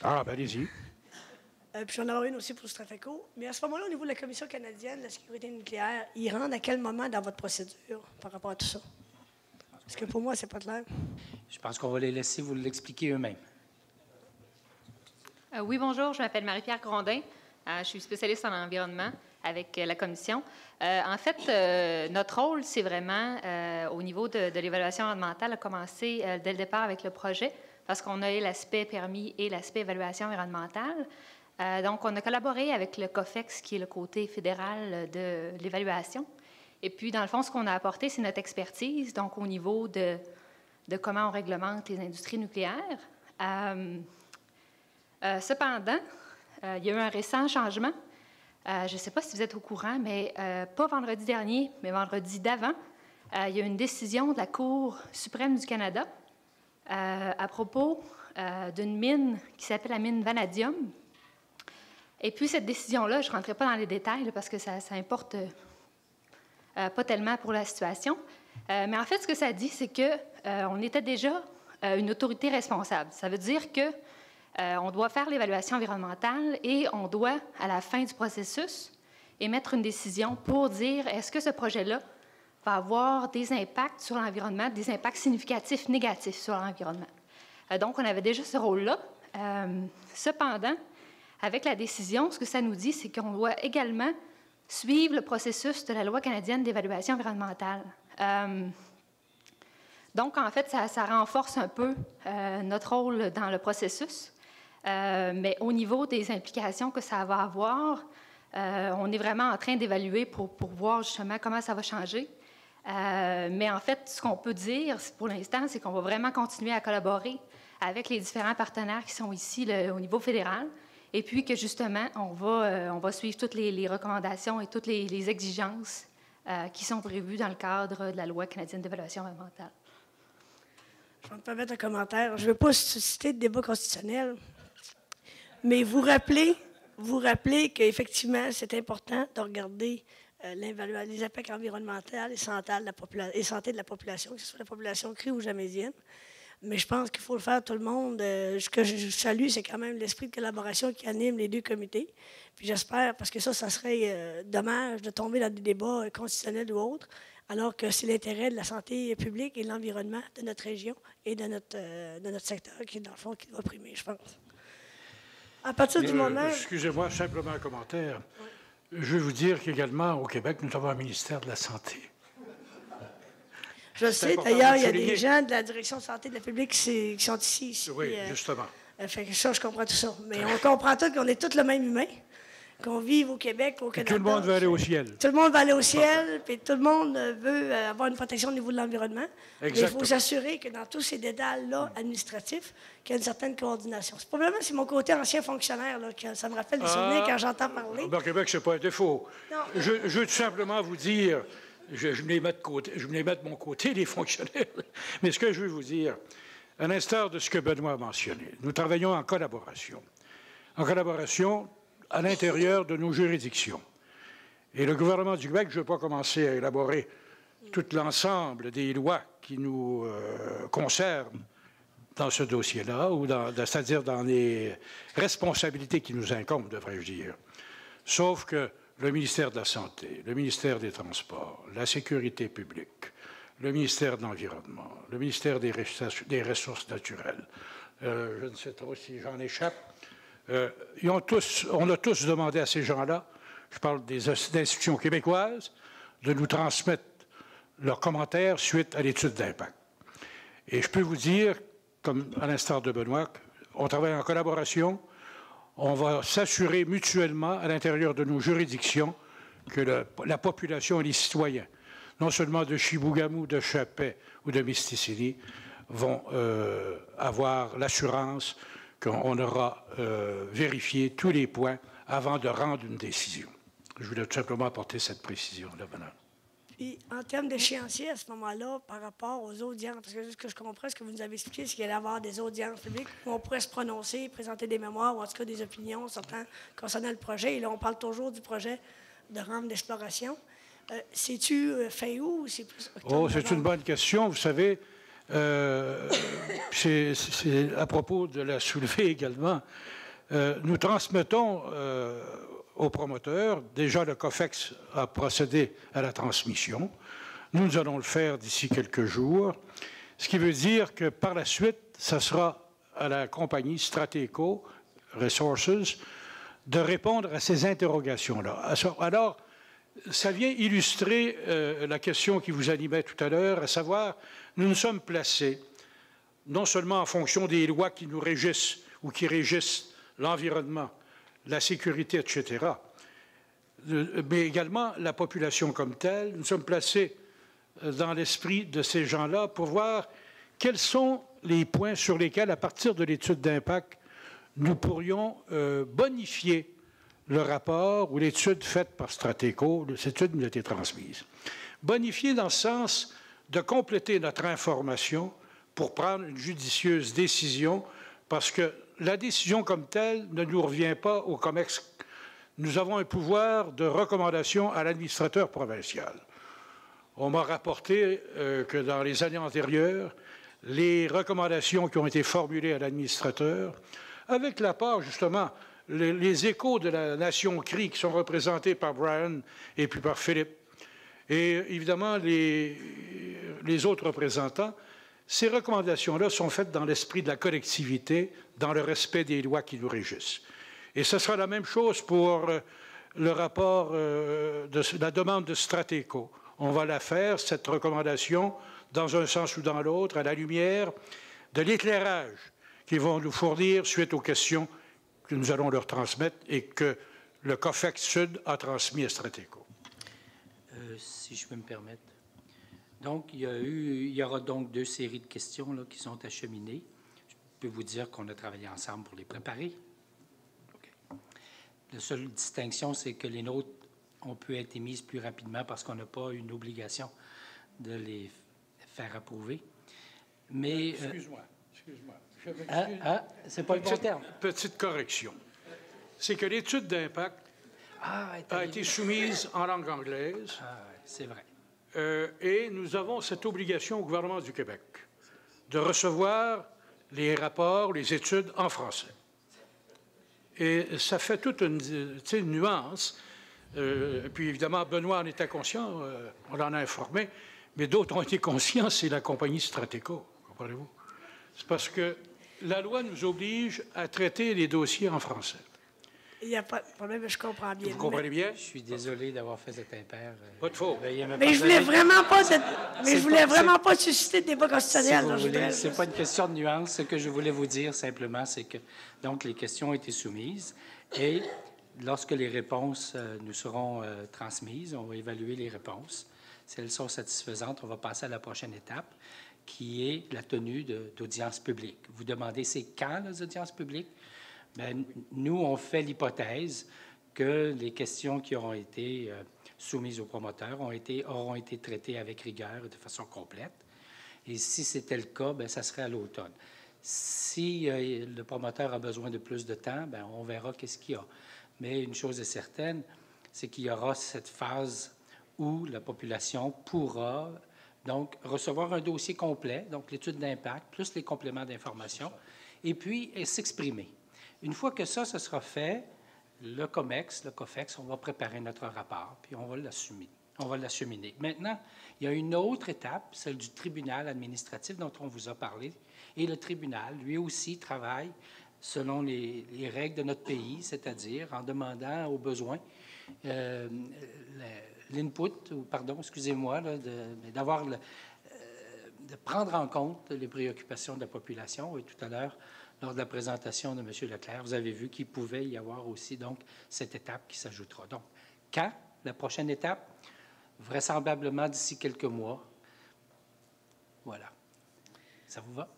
Ah, ben allez-y. Puis j'en aurai une aussi pour Strafaco. Mais à ce moment-là, au niveau de la Commission canadienne de la sécurité nucléaire, ils rentrent à quel moment dans votre procédure par rapport à tout ça? Parce que pour moi, c'est pas clair. Je pense qu'on va les laisser vous l'expliquer eux-mêmes. Oui, bonjour, je m'appelle Marie-Pierre Grondin. Je suis spécialiste en environnement avec la Commission. En fait, notre rôle, c'est vraiment, au niveau de l'évaluation environnementale, à commencer dès le départ avec le projet, parce qu'on a l'aspect permis et l'aspect évaluation environnementale. Donc, on a collaboré avec le COFEX, qui est le côté fédéral de l'évaluation. Et puis, dans le fond, ce qu'on a apporté, c'est notre expertise, donc au niveau de comment on réglemente les industries nucléaires. Cependant, il y a eu un récent changement. Je ne sais pas si vous êtes au courant, mais pas vendredi dernier, mais vendredi d'avant, il y a eu une décision de la Cour suprême du Canada à propos d'une mine qui s'appelle la mine Vanadium. Et puis, cette décision-là, je ne rentrerai pas dans les détails là, parce que ça importe pas tellement pour la situation. Mais en fait, ce que ça dit, c'est qu'on était déjà une autorité responsable. Ça veut dire que on doit faire l'évaluation environnementale et on doit, à la fin du processus, émettre une décision pour dire est-ce que ce projet-là va avoir des impacts sur l'environnement, des impacts significatifs négatifs sur l'environnement. Donc, on avait déjà ce rôle-là. Cependant, avec la décision, ce que ça nous dit, c'est qu'on doit également suivre le processus de la Loi canadienne d'évaluation environnementale. Donc, en fait, ça renforce un peu notre rôle dans le processus. Mais au niveau des implications que ça va avoir, on est vraiment en train d'évaluer pour voir justement comment ça va changer. Mais en fait, ce qu'on peut dire pour l'instant, c'est qu'on va vraiment continuer à collaborer avec les différents partenaires qui sont ici au niveau fédéral. Et puis que justement, on va suivre toutes les recommandations et toutes les exigences qui sont prévues dans le cadre de la Loi canadienne d'évaluation environnementale. Je vais me permettre un commentaire. Je ne veux pas susciter de débat constitutionnel, mais vous rappelez qu'effectivement, c'est important de regarder les impacts environnementaux et santé de la population, que ce soit la population crue ou jamésienne. Mais je pense qu'il faut le faire tout le monde. Ce que je salue, c'est quand même l'esprit de collaboration qui anime les deux comités. Puis j'espère, parce que ça serait dommage de tomber dans des débats constitutionnels ou autres, alors que c'est l'intérêt de la santé publique et de l'environnement de notre région et de notre secteur qui, dans le fond, qui doit primer, je pense. À partir du moment... Excusez-moi, simplement un commentaire. Oui. Je veux vous dire qu'également, au Québec, nous avons un ministère de la Santé. Je sais, d'ailleurs, il y a des gens de la Direction de santé de la publique qui sont ici. Oui, justement. Fait que ça, je comprends tout ça. Mais on comprend tout qu'on est tous le même humain, qu'on vive au Québec, au Canada. Tout le monde veut aller au ciel. Tout le monde va aller au ciel, puis tout le monde veut avoir une protection au niveau de l'environnement. Mais il faut s'assurer que dans tous ces détails-là administratifs, qu'il y a une certaine coordination. Probablement, c'est mon côté ancien fonctionnaire, là, que ça me rappelle des souvenirs quand j'entends parler. Au Québec, ce n'est pas un défaut. Non. Je veux tout simplement vous dire... Je venais mettre de mon côté les fonctionnaires. Mais ce que je veux vous dire, à l'instar de ce que Benoît a mentionné, nous travaillons en collaboration à l'intérieur de nos juridictions. Et le gouvernement du Québec, je ne veux pas commencer à élaborer tout l'ensemble des lois qui nous concernent dans ce dossier-là, c'est-à-dire dans les responsabilités qui nous incombent, devrais-je dire. Sauf que le ministère de la Santé, le ministère des Transports, la Sécurité publique, le ministère de l'Environnement, le ministère des Ressources naturelles, je ne sais trop si j'en échappe, on a tous demandé à ces gens-là, je parle des institutions québécoises, de nous transmettre leurs commentaires suite à l'étude d'impact. Et je peux vous dire, comme à l'instar de Benoît, on travaille en collaboration. On va s'assurer mutuellement à l'intérieur de nos juridictions que la population et les citoyens, non seulement de Chibougamau, de Chapais ou de Misticini, vont avoir l'assurance qu'on aura vérifié tous les points avant de rendre une décision. Je voulais tout simplement apporter cette précision-là, madame. Puis, en termes d'échéancier, à ce moment-là, par rapport aux audiences, parce que ce que je comprends, ce que vous nous avez expliqué, c'est qu'il allait y avoir des audiences publiques où on pourrait se prononcer, présenter des mémoires, ou en tout cas des opinions concernant le projet. Et là, on parle toujours du projet de rampe d'exploration. C'est-tu fin août ou c'est plus octobre? Oh, c'est une bonne question. Vous savez, c'est à propos de la soulever également. Nous transmettons aux promoteurs, déjà le COFEX a procédé à la transmission. Nous allons le faire d'ici quelques jours, ce qui veut dire que par la suite, ça sera à la compagnie Strateco Resources de répondre à ces interrogations-là. Alors, ça vient illustrer la question qui vous animait tout à l'heure, à savoir, nous nous sommes placés, non seulement en fonction des lois qui nous régissent ou qui régissent l'environnement, la sécurité, etc., mais également la population comme telle. Nous sommes placés dans l'esprit de ces gens-là pour voir quels sont les points sur lesquels, à partir de l'étude d'impact, nous pourrions bonifier le rapport ou l'étude faite par Strateco. Cette étude nous a été transmise. Bonifier dans le sens de compléter notre information pour prendre une judicieuse décision, parce que la décision comme telle ne nous revient pas au COMEX. Nous avons un pouvoir de recommandation à l'administrateur provincial. On m'a rapporté que dans les années antérieures, les recommandations qui ont été formulées à l'administrateur, avec l'apport justement, les échos de la nation CRI qui sont représentés par Brian et puis par Philippe, et évidemment les autres représentants, ces recommandations-là sont faites dans l'esprit de la collectivité, dans le respect des lois qui nous régissent. Et ce sera la même chose pour le rapport de la demande de Strateco. On va la faire, cette recommandation, dans un sens ou dans l'autre, à la lumière de l'éclairage qu'ils vont nous fournir suite aux questions que nous allons leur transmettre et que le COFEX Sud a transmis à Strateco. Si je peux me permettre. Donc, il y aura donc 2 séries de questions là, qui sont acheminées. Je peux vous dire qu'on a travaillé ensemble pour les préparer. Okay. La seule distinction, c'est que les nôtres ont pu être émises plus rapidement parce qu'on n'a pas une obligation de les faire approuver. Mais... Excuse-moi. C'est pas le bon terme. Petite correction. C'est que l'étude d'impact a été soumise en langue anglaise. C'est vrai. Et nous avons cette obligation au gouvernement du Québec de recevoir les rapports, les études en français. Et ça fait toute une nuance. Puis évidemment, Benoît en était conscient, on en a informé, mais d'autres ont été conscients, c'est la compagnie Strateco, comprenez-vous? C'est parce que la loi nous oblige à traiter les dossiers en français. Il n'y a pas de problème, je comprends bien. Vous comprenez bien? Je suis désolé d'avoir fait cet impair. Pas de faute. Mais je voulais vraiment pas, vraiment pas susciter de débat constitutionnel. Si vous voulez, c'est pas une question de nuance. Ce que je voulais vous dire simplement, c'est que donc les questions ont été soumises et lorsque les réponses nous seront transmises, on va évaluer les réponses. Si elles sont satisfaisantes, on va passer à la prochaine étape, qui est la tenue d'audiences publiques. Vous demandez, c'est quand les audiences publiques? Bien, nous, on fait l'hypothèse que les questions qui auront été soumises aux promoteurs auront été traitées avec rigueur et de façon complète. Et si c'était le cas, bien, ça serait à l'automne. Si le promoteur a besoin de plus de temps, bien, on verra qu'est-ce qu'il y a. Mais une chose est certaine, c'est qu'il y aura cette phase où la population pourra donc recevoir un dossier complet, donc l'étude d'impact, plus les compléments d'information, et puis s'exprimer. Une fois que ça sera fait, le COMEX, le COFEX, on va préparer notre rapport, puis on va l'acheminer. Maintenant, il y a une autre étape, celle du tribunal administratif dont on vous a parlé, et le tribunal, lui aussi, travaille selon les règles de notre pays, c'est-à-dire en demandant aux besoins l'input, ou pardon, excusez-moi, de prendre en compte les préoccupations de la population. Et tout à l'heure, lors de la présentation de M. Leclerc, vous avez vu qu'il pouvait y avoir aussi donc cette étape qui s'ajoutera. Donc, quand la prochaine étape? Vraisemblablement d'ici quelques mois. Voilà. Ça vous va?